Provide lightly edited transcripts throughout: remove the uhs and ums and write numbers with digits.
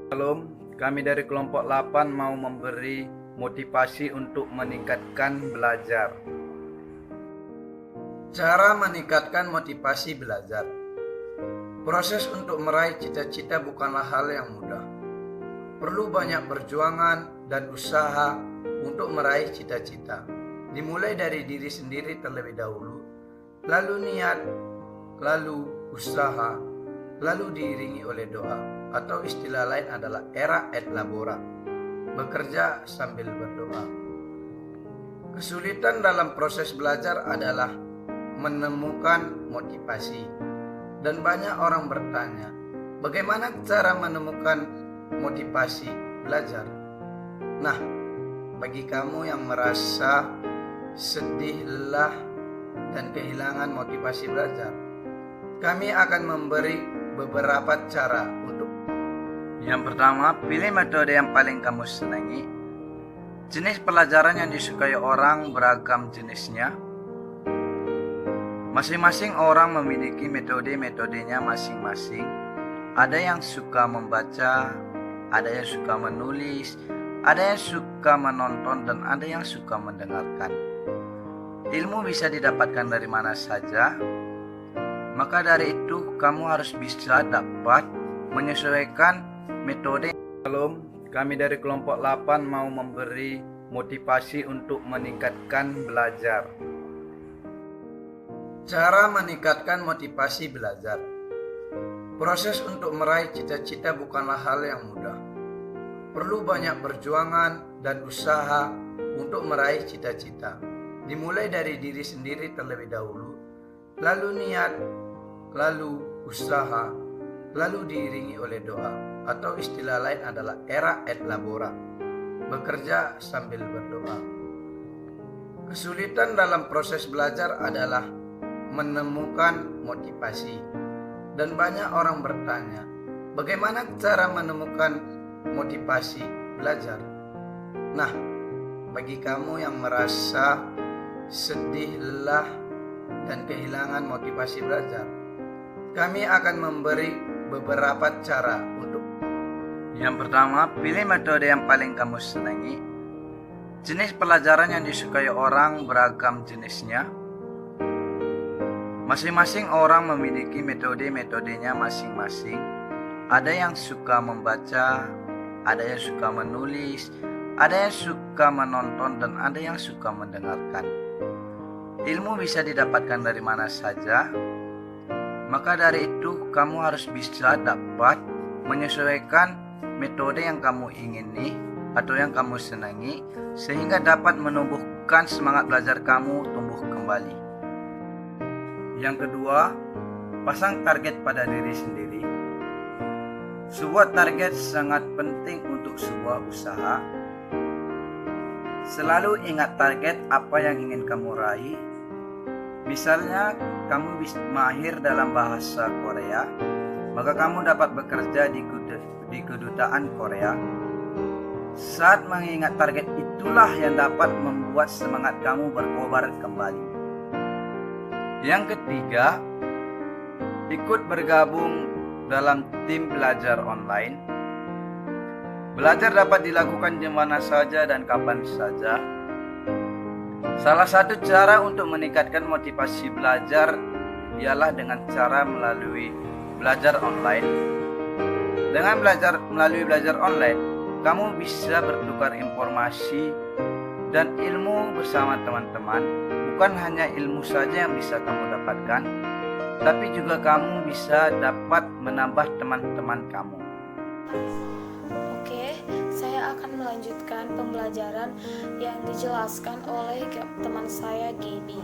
Shalom, kami dari kelompok 8 mau memberi motivasi untuk meningkatkan belajar. Cara meningkatkan motivasi belajar. Proses untuk meraih cita-cita bukanlah hal yang mudah. Perlu banyak perjuangan dan usaha untuk meraih cita-cita. Dimulai dari diri sendiri terlebih dahulu, lalu niat, lalu usaha, lalu diiringi oleh doa, atau istilah lain adalah era et labora, bekerja sambil berdoa. Kesulitan dalam proses belajar adalah menemukan motivasi, dan banyak orang bertanya, bagaimana cara menemukan motivasi belajar? Nah, bagi kamu yang merasa sedih, lelah, dan kehilangan motivasi belajar, kami akan memberi beberapa cara untuk. Yang pertama, pilih metode yang paling kamu senangi. Jenis pelajaran yang disukai orang beragam jenisnya. Masing-masing orang memiliki metode-metodenya masing-masing. Ada yang suka membaca, ada yang suka menulis, ada yang suka menonton, dan ada yang suka mendengarkan. Ilmu bisa didapatkan dari mana saja. Maka dari itu, kamu harus bisa dapat menyesuaikan metode. Shalom, kami dari kelompok 8 mau memberi motivasi untuk meningkatkan belajar. Cara meningkatkan motivasi belajar. Proses untuk meraih cita-cita bukanlah hal yang mudah. Perlu banyak perjuangan dan usaha untuk meraih cita-cita. Dimulai dari diri sendiri terlebih dahulu, lalu niat, lalu usaha, lalu diiringi oleh doa, atau istilah lain adalah era et labora, bekerja sambil berdoa. Kesulitan dalam proses belajar adalah menemukan motivasi, dan banyak orang bertanya, bagaimana cara menemukan motivasi belajar? Nah, bagi kamu yang merasa sedih, lelah, dan kehilangan motivasi belajar, kami akan memberi beberapa cara untuk. Yang pertama, pilih metode yang paling kamu senangi. Jenis pelajaran yang disukai orang beragam jenisnya. Masing-masing orang memiliki metode-metodenya masing-masing. Ada yang suka membaca, ada yang suka menulis, ada yang suka menonton, dan ada yang suka mendengarkan. Ilmu bisa didapatkan dari mana saja. Maka dari itu, kamu harus bisa dapat menyesuaikan metode yang kamu ingini atau yang kamu senangi, sehingga dapat menumbuhkan semangat belajar kamu tumbuh kembali. Yang kedua, pasang target pada diri sendiri. Sebuah target sangat penting untuk sebuah usaha. Selalu ingat target apa yang ingin kamu raih. Misalnya, kamu bisa mahir dalam bahasa Korea, maka kamu dapat bekerja di kedutaan Korea. Saat mengingat target itulah yang dapat membuat semangat kamu berkobar kembali. Yang ketiga, ikut bergabung dalam tim belajar online. Belajar dapat dilakukan di mana saja dan kapan saja. Salah satu cara untuk meningkatkan motivasi belajar ialah dengan cara melalui belajar online. Dengan melalui belajar online, kamu bisa bertukar informasi dan ilmu bersama teman-teman. Bukan hanya ilmu saja yang bisa kamu dapatkan, tapi juga kamu bisa dapat menambah teman-teman kamu. Oke, saya akan melanjutkan pembelajaran yang dijelaskan oleh teman saya Gaby.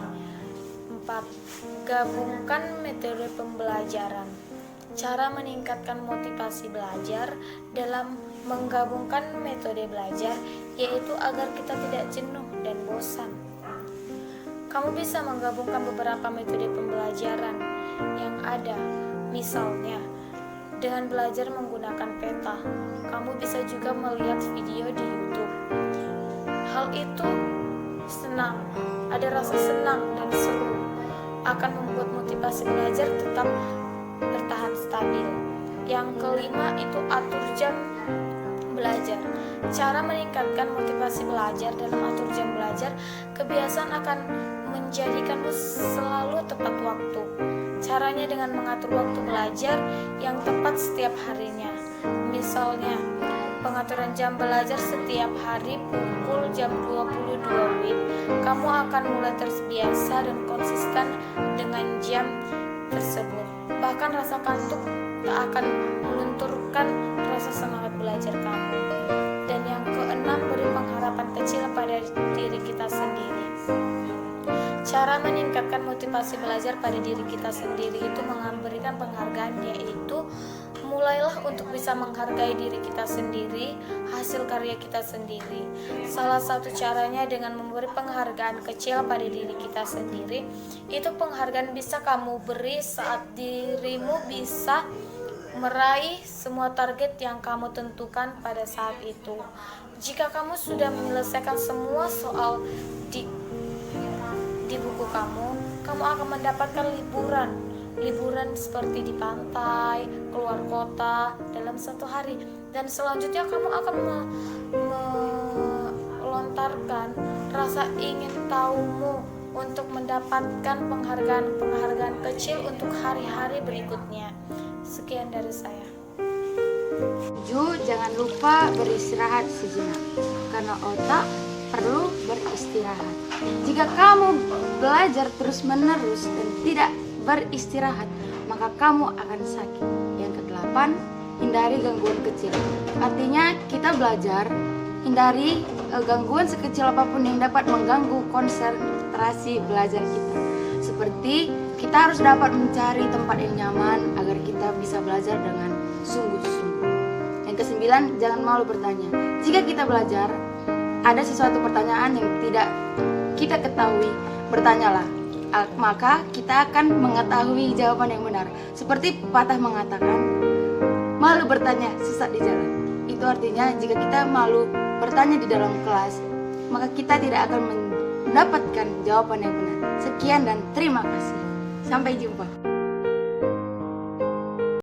4. Gabungkan metode pembelajaran. Cara meningkatkan motivasi belajar dalam menggabungkan metode belajar, yaitu agar kita tidak jenuh dan bosan. Kamu bisa menggabungkan beberapa metode pembelajaran yang ada, misalnya dengan belajar menggunakan peta. Kamu bisa juga melihat video di YouTube. Hal itu senang, ada rasa senang dan seru, akan membuat motivasi belajar tetap bertahan stabil. Yang kelima itu atur jam cara meningkatkan motivasi belajar dalam atur jam belajar, kebiasaan akan menjadikanmu selalu tepat waktu. Caranya dengan mengatur waktu belajar yang tepat setiap harinya. Misalnya, pengaturan jam belajar setiap hari pukul jam 22 WIB. Kamu akan mulai terbiasa dan konsisten dengan jam tersebut. Bahkan rasa kantuk tak akan melunturkan rasa semangat belajar kamu. Dan yang keenam, beri pengharapan kecil pada diri kita sendiri. Cara meningkatkan motivasi belajar pada diri kita sendiri itu memberikan penghargaan, yaitu mulailah untuk bisa menghargai diri kita sendiri, hasil karya kita sendiri. Salah satu caranya dengan memberi penghargaan kecil pada diri kita sendiri. Itu penghargaan bisa kamu beri saat dirimu bisa meraih semua target yang kamu tentukan pada saat itu. Jika kamu sudah menyelesaikan semua soal di buku kamu akan mendapatkan liburan seperti di pantai, keluar kota dalam satu hari, dan selanjutnya kamu akan melontarkan rasa ingin tahumu untuk mendapatkan penghargaan kecil untuk hari-hari berikutnya. Sekian dari saya. Jangan lupa beristirahat sejenak, karena otak perlu beristirahat. Jika kamu belajar terus-menerus dan tidak beristirahat, maka kamu akan sakit. Yang ke-8, hindari gangguan kecil. Artinya kita belajar, hindari gangguan sekecil apapun yang dapat mengganggu konsentrasi belajar kita. Seperti kita harus dapat mencari tempat yang nyaman agar kita bisa belajar dengan sungguh-sungguh. Yang ke-9, jangan malu bertanya. Jika kita belajar, ada sesuatu pertanyaan yang tidak kita ketahui, bertanyalah, maka kita akan mengetahui jawaban yang benar. Seperti pepatah mengatakan, malu bertanya sesat di jalan. Itu artinya jika kita malu bertanya di dalam kelas, maka kita tidak akan mendapatkan jawaban yang benar. Sekian dan terima kasih. Sampai jumpa.